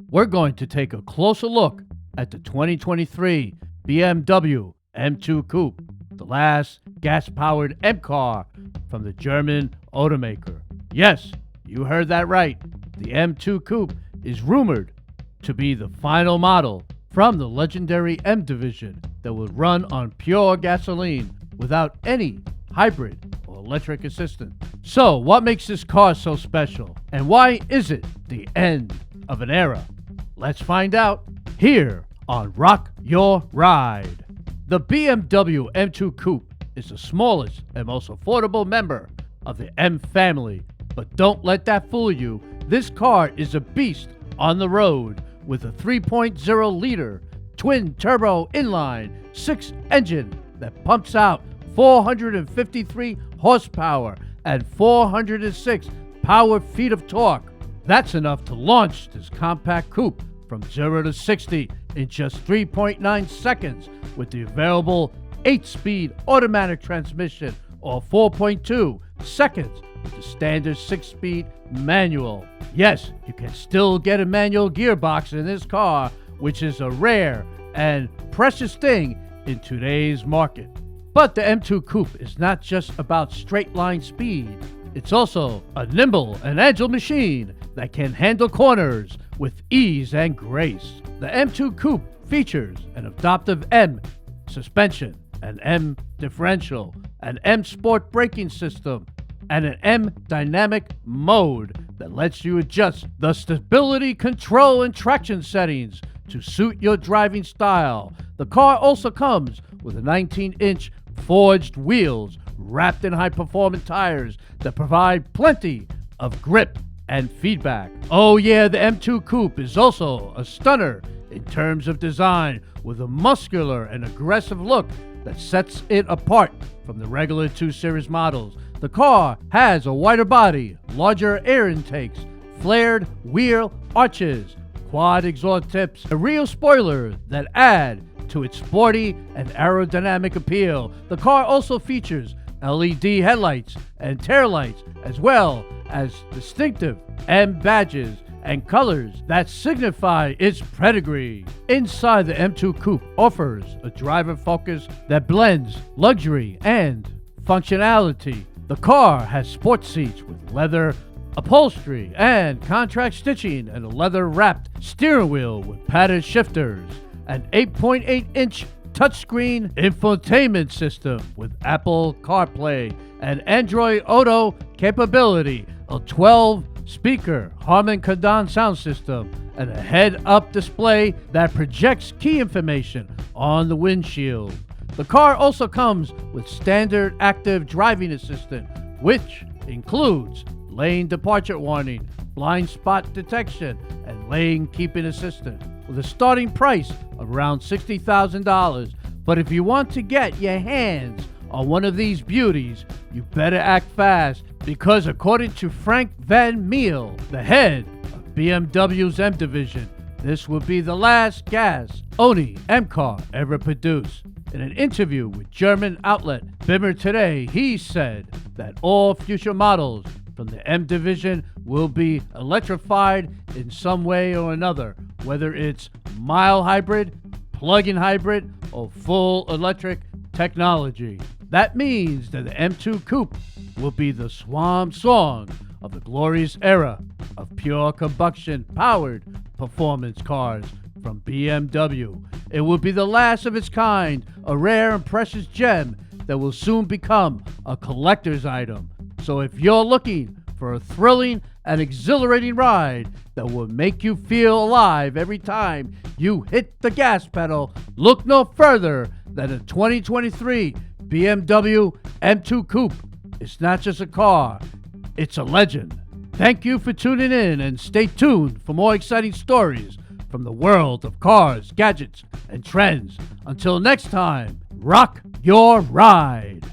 we're going to take a closer look at the 2023 BMW M2 Coupe, the last gas-powered M car from the German automaker. Yes, you heard that right. The M2 Coupe is rumored to be the final model from the legendary M division that will run on pure gasoline without any hybrid or electric assistant. So, what makes this car so special? And why is it the end of an era? Let's find out here on Rock Your Ride. The BMW M2 Coupe is the smallest and most affordable member of the M family. But don't let that fool you. This car is a beast on the road with a 3.0-liter twin-turbo inline 6 engine that pumps out 453 horsepower and 406 power-feet of torque. That's enough to launch this compact coupe from 0 to 60 in just 3.9 seconds with the available 8-speed automatic transmission or 4.2 seconds with the standard 6-speed manual. Yes, you can still get a manual gearbox in this car, which is a rare and precious thing in today's market. But the M2 Coupe is not just about straight-line speed. It's also a nimble and agile machine that can handle corners with ease and grace. The M2 Coupe features an adaptive M suspension, an M differential, an M Sport braking system, and an M dynamic mode that lets you adjust the stability, control, and traction settings to suit your driving style. The car also comes with a 19-inch forged wheels wrapped in high-performance tires that provide plenty of grip and feedback. Oh yeah, the M2 Coupe is also a stunner in terms of design with a muscular and aggressive look that sets it apart from the regular 2 Series models. The car has a wider body, larger air intakes, flared wheel arches, quad exhaust tips, a rear spoiler that add to its sporty and aerodynamic appeal. The car also features LED headlights and taillights, as well as distinctive M badges and colors that signify its pedigree. Inside, the M2 Coupe offers a driver focus that blends luxury and functionality. The car has sports seats with leather upholstery and contract stitching and a leather-wrapped steering wheel with padded shifters, an 8.8-inch touchscreen infotainment system with Apple CarPlay and Android Auto capability, a 12-speaker Harman Kardon sound system, and a head-up display that projects key information on the windshield. The car also comes with standard active driving assistant, which includes lane departure warning, blind spot detection, and lane keeping assistant, with a starting price of around $60,000. But if you want to get your hands on one of these beauties, you better act fast, because according to Frank Van Meel, the head of BMW's M division, this will be the last gas-only M car ever produced. In an interview with German outlet Bimmer Today, he said that all future models from the M division will be electrified in some way or another, whether it's mild hybrid, plug-in hybrid, or full electric technology. That means that the M2 Coupe will be the swan song of the glorious era of pure combustion powered performance cars from BMW. It will be the last of its kind, a rare and precious gem that will soon become a collector's item. So if you're looking for a thrilling and exhilarating ride that will make you feel alive every time you hit the gas pedal, look no further than a 2023 BMW M2 Coupe. It's not just a car, it's a legend. Thank you for tuning in, and stay tuned for more exciting stories from the world of cars, gadgets, and trends. Until next time, rock your ride.